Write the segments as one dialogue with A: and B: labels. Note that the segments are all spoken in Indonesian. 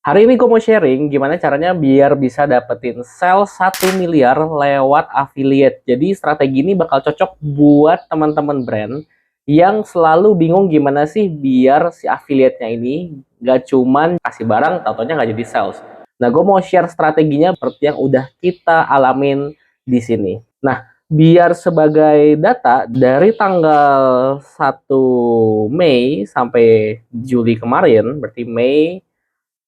A: Hari ini gue mau sharing gimana caranya biar bisa dapetin sell 1 miliar lewat affiliate. Jadi strategi ini bakal cocok buat teman-teman brand yang selalu bingung gimana sih biar si affiliate-nya ini gak cuman kasih barang, tau-taunya gak jadi sales. Nah, gue mau share strateginya seperti yang udah kita alamin di sini. Nah, biar sebagai data dari tanggal 1 Mei sampai Juli kemarin, berarti Mei,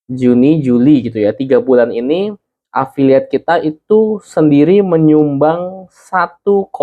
A: Juni, Juli gitu ya, 3 bulan ini affiliate kita itu sendiri menyumbang 1,26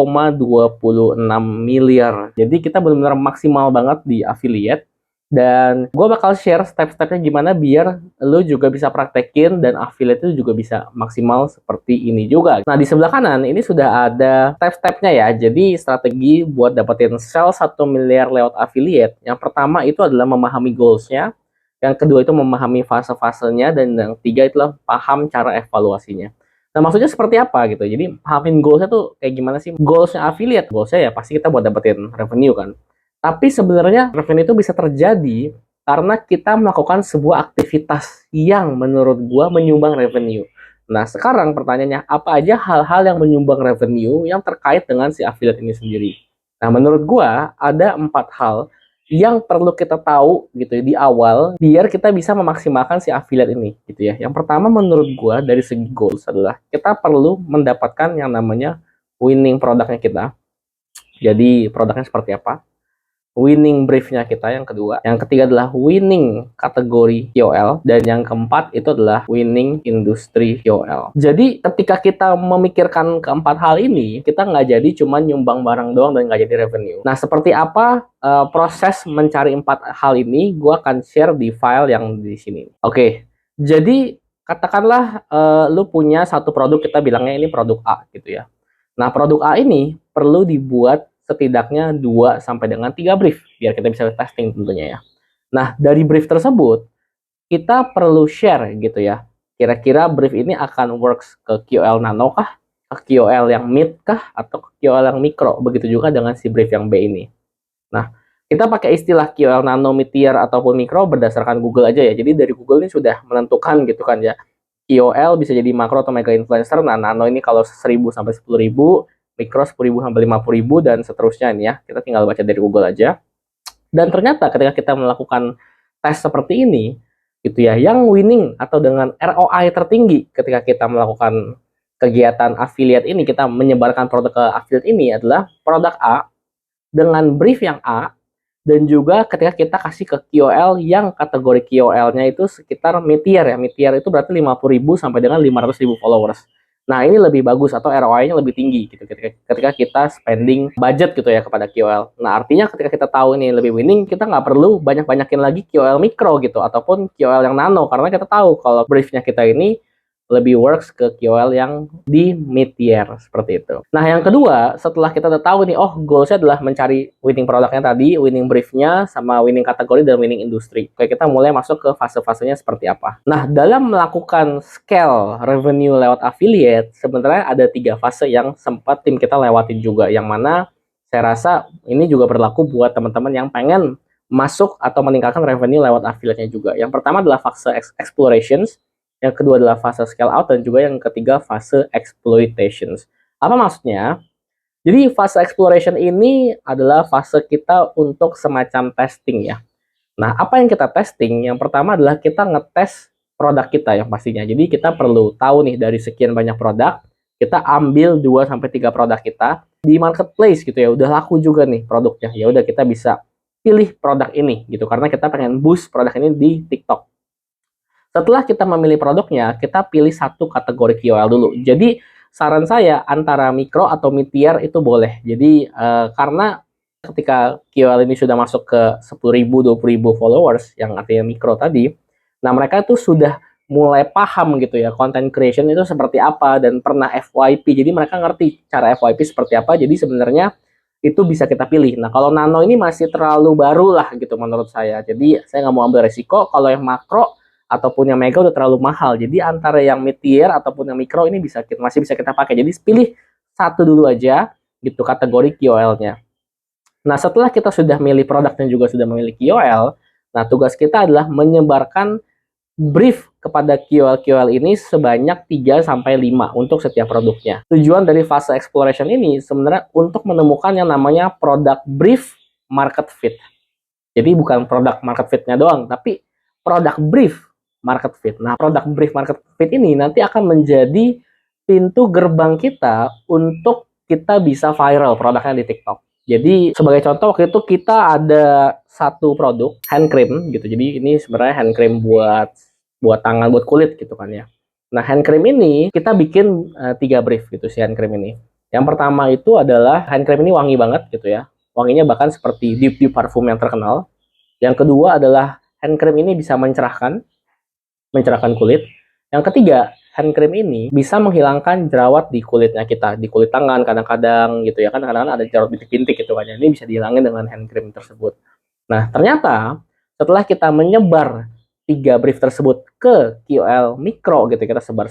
A: miliar. Jadi kita benar-benar maksimal banget di affiliate. Dan gue bakal share step-stepnya gimana biar lo juga bisa praktekin dan affiliate itu juga bisa maksimal seperti ini juga. Nah, di sebelah kanan ini sudah ada step-stepnya ya. Jadi strategi buat dapetin sell 1 miliar lewat affiliate. Yang pertama itu adalah memahami goals-nya. Yang kedua itu memahami fase-fasenya, dan yang tiga itulah paham cara evaluasinya. Nah, maksudnya seperti apa gitu. Jadi pahamin goalsnya tuh kayak gimana sih? Goalsnya affiliate, goalsnya ya pasti kita buat dapetin revenue kan. Tapi sebenarnya revenue itu bisa terjadi karena kita melakukan sebuah aktivitas yang menurut gua menyumbang revenue. Nah, sekarang pertanyaannya, apa aja hal-hal yang menyumbang revenue yang terkait dengan si affiliate ini sendiri? Nah, menurut gua ada 4 hal yang perlu kita tahu gitu ya di awal biar kita bisa memaksimalkan si affiliate ini gitu ya. Yang pertama menurut gua dari segi goals adalah kita perlu mendapatkan yang namanya winning produknya kita. Jadi produknya seperti apa? Winning briefnya kita yang kedua. Yang ketiga adalah winning kategori KOL. Dan yang keempat itu adalah winning industri KOL. Jadi ketika kita memikirkan keempat hal ini, kita nggak jadi cuma nyumbang barang doang dan nggak jadi revenue. Nah, seperti apa proses mencari 4 hal ini? Gue akan share di file yang di sini. Oke, jadi katakanlah lu punya satu produk, kita bilangnya ini produk A gitu ya. Nah, produk A ini perlu dibuat setidaknya 2 sampai dengan 3 brief biar kita bisa testing tentunya ya. Nah, dari brief tersebut kita perlu share gitu ya. Kira-kira brief ini akan works ke QL nano kah? Ke QL yang mid kah? Atau ke QL yang mikro? Begitu juga dengan si brief yang B ini. Nah, kita pakai istilah QL nano, mid tier ataupun mikro berdasarkan Google aja ya. Jadi dari Google ini sudah menentukan gitu kan ya. QOL bisa jadi makro atau mega influencer. Nah, nano ini kalau 1.000 sampai 10.000, mikro 10.000 sampai 50.000 dan seterusnya ini ya. Kita tinggal baca dari Google aja. Dan ternyata ketika kita melakukan tes seperti ini, gitu ya, yang winning atau dengan ROI tertinggi ketika kita melakukan kegiatan affiliate ini, kita menyebarkan produk ke affiliate ini adalah produk A dengan brief yang A, dan juga ketika kita kasih ke KOL yang kategori KOL-nya itu sekitar mid tier ya. Mid tier itu berarti 50.000 sampai dengan 500.000 followers. Nah, ini lebih bagus atau ROI-nya lebih tinggi gitu ketika kita spending budget gitu ya kepada KOL. Nah, artinya ketika kita tahu ini lebih winning, kita nggak perlu banyak-banyakin lagi KOL mikro gitu ataupun KOL yang nano, karena kita tahu kalau briefnya kita ini lebih works ke KOL yang di mid tier seperti itu. Nah, yang kedua, setelah kita udah tahu nih, oh goalsnya adalah mencari winning produknya tadi, winning briefnya, sama winning kategori dan winning industri. Oke, kita mulai masuk ke fase-fasenya seperti apa. Nah, dalam melakukan scale revenue lewat affiliate, sebenarnya ada 3 fase yang sempat tim kita lewatin juga, yang mana saya rasa ini juga berlaku buat teman-teman yang pengen masuk atau meningkatkan revenue lewat affiliate-nya juga. Yang pertama adalah fase explorations, yang kedua adalah fase scale out, dan juga yang ketiga fase exploitations. Apa maksudnya? Jadi fase exploration ini adalah fase kita untuk semacam testing ya. Nah, apa yang kita testing? Yang pertama adalah kita ngetes produk kita yang pastinya. Jadi kita perlu tahu nih dari sekian banyak produk, kita ambil 2 sampai 3 produk kita di marketplace gitu ya. Udah laku juga nih produknya. Ya udah, kita bisa pilih produk ini gitu karena kita pengen boost produk ini di TikTok. Setelah kita memilih produknya, kita pilih satu kategori KOL dulu. Jadi saran saya antara mikro atau mid tier itu boleh. Jadi karena ketika KOL ini sudah masuk ke 10.000, 20.000 followers, yang artinya mikro tadi, nah mereka itu sudah mulai paham gitu ya, content creation itu seperti apa dan pernah FYP. Jadi mereka ngerti cara FYP seperti apa. Jadi sebenarnya itu bisa kita pilih. Nah, kalau nano ini masih terlalu baru lah gitu menurut saya. Jadi saya nggak mau ambil resiko. Kalau yang makro ataupun yang mega udah terlalu mahal. Jadi antara yang mid tier ataupun yang mikro ini masih bisa kita pakai. Jadi pilih satu dulu aja gitu kategori KOL-nya. Nah, setelah kita sudah milih produk dan juga sudah memilih KOL, nah tugas kita adalah menyebarkan brief kepada KOL-KOL ini sebanyak 3-5 untuk setiap produknya. Tujuan dari fase exploration ini sebenarnya untuk menemukan yang namanya product brief market fit. Jadi bukan produk market fit-nya doang, tapi product brief market fit. Nah, product brief market fit ini nanti akan menjadi pintu gerbang kita untuk kita bisa viral produknya di TikTok. Jadi sebagai contoh waktu itu kita ada satu produk hand cream gitu. Jadi ini sebenarnya hand cream buat tangan, buat kulit gitu kan ya. Nah, hand cream ini kita bikin 3 brief gitu si hand cream ini. Yang pertama itu adalah hand cream ini wangi banget gitu ya. Wanginya bahkan seperti deep parfum yang terkenal. Yang kedua adalah hand cream ini bisa mencerahkan kulit. Yang ketiga, hand cream ini bisa menghilangkan jerawat di kulitnya kita, di kulit tangan kadang-kadang gitu ya kan, kadang-kadang ada jerawat bintik-bintik gitu kan ya. Ini bisa dihilangin dengan hand cream tersebut. Nah, ternyata setelah kita menyebar 3 brief tersebut ke KOL mikro gitu, kita sebar,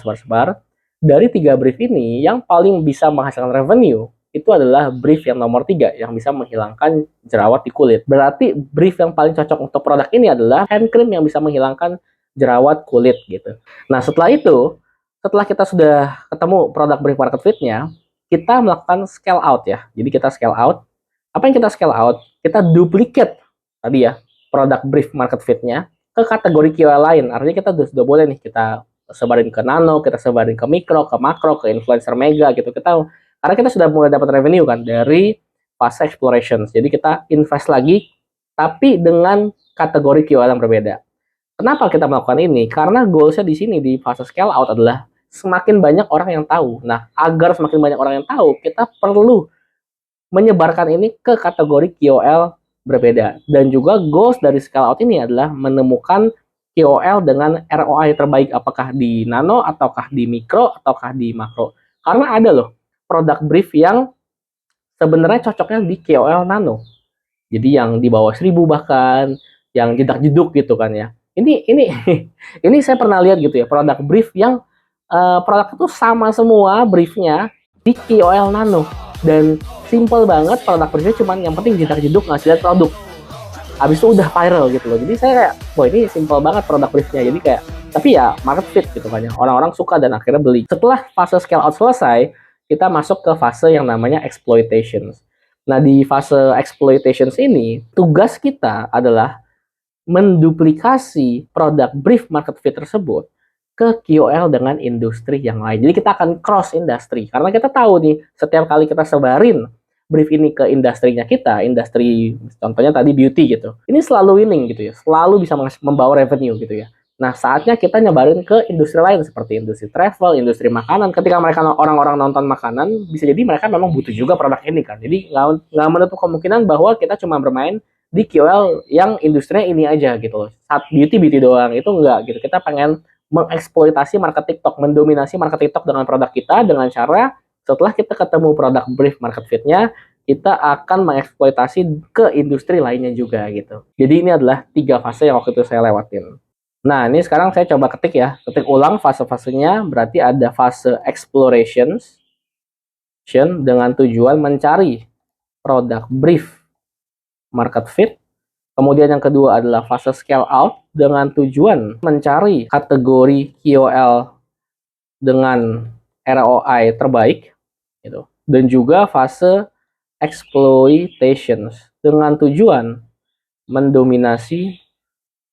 A: dari 3 brief ini yang paling bisa menghasilkan revenue itu adalah brief yang nomor 3 yang bisa menghilangkan jerawat di kulit. Berarti brief yang paling cocok untuk produk ini adalah hand cream yang bisa menghilangkan jerawat kulit gitu. Nah, setelah itu, setelah kita sudah ketemu produk brief market fit-nya, kita melakukan scale out ya. Jadi kita scale out. Apa yang kita scale out? Kita duplicate tadi ya, produk brief market fit-nya ke kategori KOL lain. Artinya kita sudah boleh nih kita sebarin ke nano, kita sebarin ke mikro, ke makro, ke influencer mega gitu. Karena kita sudah mulai dapat revenue kan dari fase exploration. Jadi kita invest lagi tapi dengan kategori KOL yang berbeda. Kenapa kita melakukan ini? Karena goalsnya di sini di fase scale out adalah semakin banyak orang yang tahu. Nah, agar semakin banyak orang yang tahu, kita perlu menyebarkan ini ke kategori KOL berbeda. Dan juga goals dari scale out ini adalah menemukan KOL dengan ROI terbaik, apakah di nano, ataukah di mikro, ataukah di makro. Karena ada loh produk brief yang sebenarnya cocoknya di KOL nano. Jadi yang di bawah 1000 bahkan, yang jedak-jeduk gitu kan ya. Ini ini saya pernah lihat gitu ya, produk brief yang produk itu sama semua briefnya di KOL nano, dan simple banget produk briefnya, cuman yang penting jedak-jeduk ngasih lihat produk, habis itu udah viral gitu loh. Jadi saya kayak, wah ini simple banget produk briefnya, jadi kayak, tapi ya market fit gitu kan ya, orang-orang suka dan akhirnya beli. Setelah fase scale out selesai, kita masuk ke fase yang namanya exploitations. Nah, di fase exploitations ini tugas kita adalah menduplikasi produk brief market fit tersebut ke KOL dengan industri yang lain. Jadi kita akan cross industri, karena kita tahu nih setiap kali kita sebarin brief ini ke industrinya kita, industri contohnya tadi beauty gitu, ini selalu winning gitu ya, selalu bisa membawa revenue gitu ya. Nah, saatnya kita nyebarin ke industri lain seperti industri travel, industri makanan. Ketika mereka orang-orang nonton makanan, bisa jadi mereka memang butuh juga produk ini kan. Jadi nggak menutup kemungkinan bahwa kita cuma bermain di KOL yang industrinya ini aja gitu loh. Saat beauty doang itu enggak gitu. Kita pengen mengeksploitasi market TikTok, mendominasi market TikTok dengan produk kita, dengan cara setelah kita ketemu produk brief market fit-nya, kita akan mengeksploitasi ke industri lainnya juga gitu. Jadi ini adalah 3 fase yang waktu itu saya lewatin. Nah, ini sekarang saya coba ketik ya, ketik ulang fase-fasenya. Berarti ada fase exploration dengan tujuan mencari produk brief market fit. Kemudian yang kedua adalah fase scale out dengan tujuan mencari kategori KOL dengan ROI terbaik gitu. Dan juga fase exploitation dengan tujuan mendominasi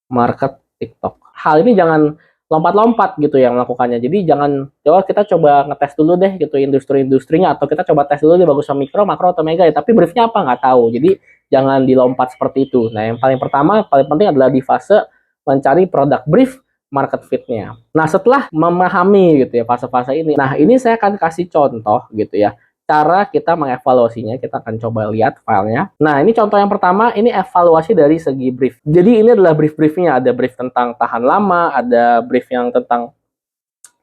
A: market TikTok. Hal ini jangan lompat-lompat gitu yang melakukannya. Jadi kita coba ngetes dulu deh gitu industri-industrinya, atau kita coba tes dulu deh bagus sama mikro, makro atau mega ya. Tapi briefnya apa nggak tahu. Jadi jangan dilompat seperti itu. Nah, yang paling penting adalah di fase mencari produk brief market fit-nya. Nah, setelah memahami gitu ya fase-fase ini. Nah, ini saya akan kasih contoh gitu ya. Cara kita mengevaluasinya, kita akan coba lihat filenya. Nah, ini contoh yang pertama, ini evaluasi dari segi brief. Jadi ini adalah brief-briefnya, ada brief tentang tahan lama, ada brief yang tentang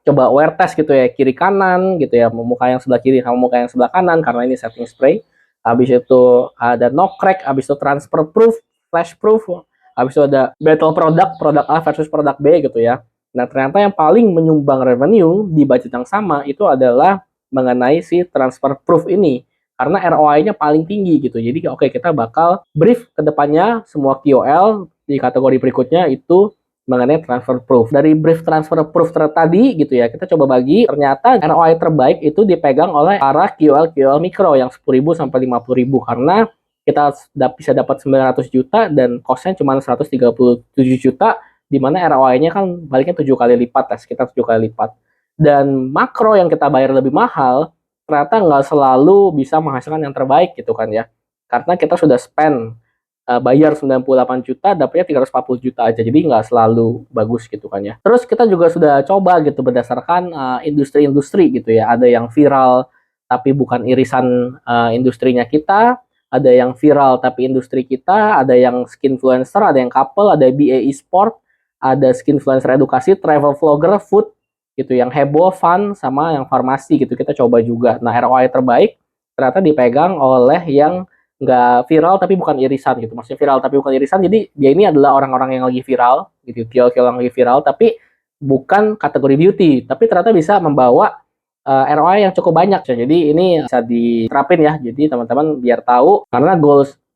A: coba wear test gitu ya, kiri kanan gitu ya, muka yang sebelah kiri sama muka yang sebelah kanan, karena ini setting spray. Habis itu ada no crack, habis itu transfer proof, flash proof, habis itu ada battle produk A versus produk B gitu ya. Nah, ternyata yang paling menyumbang revenue di budget yang sama itu adalah mengenai si transfer proof ini, karena ROI-nya paling tinggi gitu. Jadi oke, kita bakal brief ke depannya semua KOL di kategori berikutnya itu mengenai transfer proof. Dari brief transfer proof tadi gitu ya, kita coba bagi, ternyata ROI terbaik itu dipegang oleh para QL mikro yang 10.000 sampai 50.000 karena kita bisa dapat 900 juta dan cost-nya cuma 137 juta, di mana ROI-nya kan baliknya 7 kali lipat, sekitar 7 kali lipat. Dan makro yang kita bayar lebih mahal, ternyata nggak selalu bisa menghasilkan yang terbaik gitu kan ya. Karena kita sudah spend bayar 98 juta, dapatnya 340 juta aja. Jadi nggak selalu bagus gitu kan ya. Terus kita juga sudah coba gitu berdasarkan industri-industri gitu ya. Ada yang viral tapi bukan irisan industrinya kita, ada yang viral tapi industri kita, ada yang skinfluencer, ada yang couple, ada BA e-sport, ada skinfluencer edukasi, travel vlogger, food gitu yang heboh, fun, sama yang farmasi gitu kita coba juga. Nah ROI terbaik ternyata dipegang oleh yang nggak viral tapi bukan irisan gitu. Maksudnya viral tapi bukan irisan, jadi dia ini adalah orang-orang yang lagi viral gitu, kill yang lagi viral tapi bukan kategori beauty, tapi ternyata bisa membawa ROI yang cukup banyak. Jadi ini bisa diterapin ya. Jadi teman-teman biar tahu, karena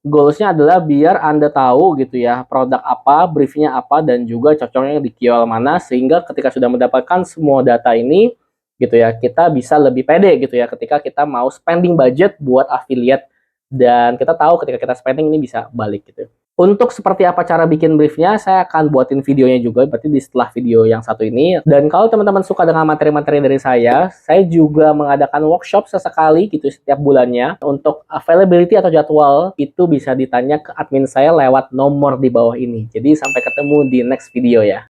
A: goalsnya adalah biar Anda tahu gitu ya produk apa, briefnya apa, dan juga cocoknya di KOL mana, sehingga ketika sudah mendapatkan semua data ini gitu ya, kita bisa lebih pede gitu ya ketika kita mau spending budget buat affiliate, dan kita tahu ketika kita spending ini bisa balik gitu. Untuk seperti apa cara bikin briefnya, saya akan buatin videonya juga, berarti di setelah video yang satu ini. Dan kalau teman-teman suka dengan materi-materi dari saya juga mengadakan workshop sesekali gitu setiap bulannya. Untuk availability atau jadwal, itu bisa ditanya ke admin saya lewat nomor di bawah ini. Jadi sampai ketemu di next video ya.